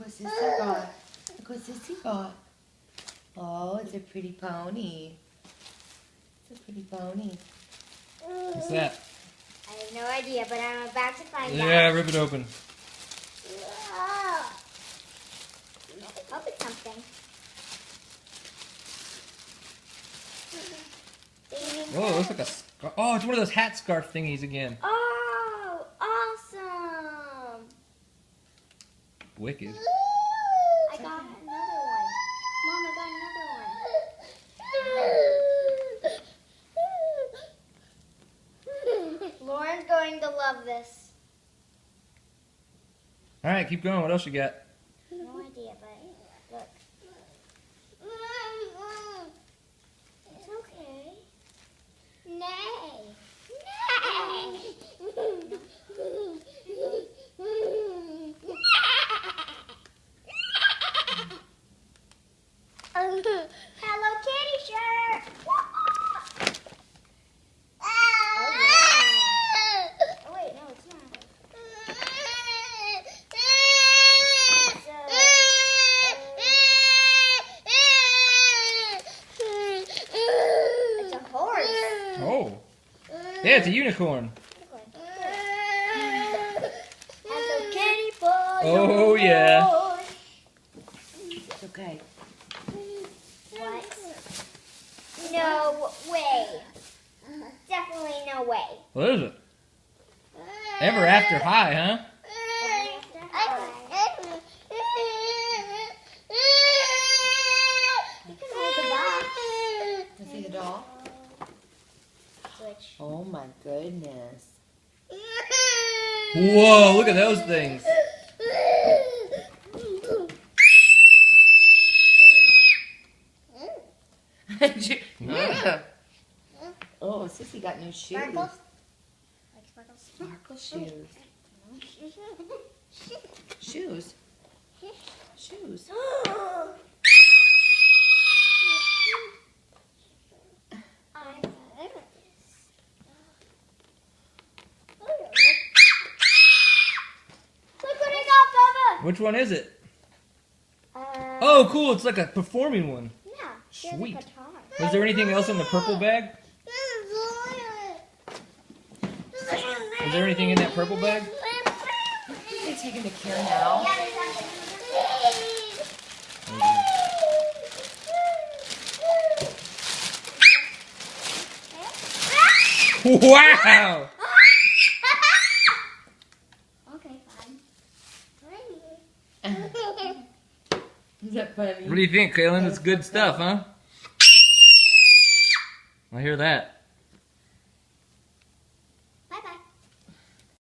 what Sissy got. Look what Sissy got. Oh, it's a pretty pony. It's a pretty pony. What's that? I have no idea, but I'm about to find out. Yeah, rip it open. Oh. Hope it's something. Whoa, it looks like a scarf. Oh, it's one of those hat scarf thingies again. Oh, awesome. Wicked. I got another one. Mom, I got another one. Lauren's going to love this. All right, keep going. What else you got? No idea, but look. It's okay. Nay. Hello Kitty shirt. Oh yeah. Oh wait, no, it's not. It's a horse. Oh. Yeah, it's a unicorn. Hello Kitty boy. Oh, yeah. It's okay. What? No way. Definitely no way. What is it? Ever After High, huh? You can hold the box. You see the doll? Switch. Oh my goodness. Whoa, look at those things. Yeah. Oh, Sissy got new shoes. Sparkles? Like sparkles? Sparkle shoes. Shoes. Shoes. Look what I got, Bubba! Which one is it? Oh, cool. It's like a performing one. Yeah, she has a Sweet. guitar. Was there anything else in the purple bag? Was there anything in that purple bag? Are they taking the care now? Yeah, there's something. Wow! Okay, fine. Is that funny? What do you think, Kaylin? It's good stuff, huh? I hear that.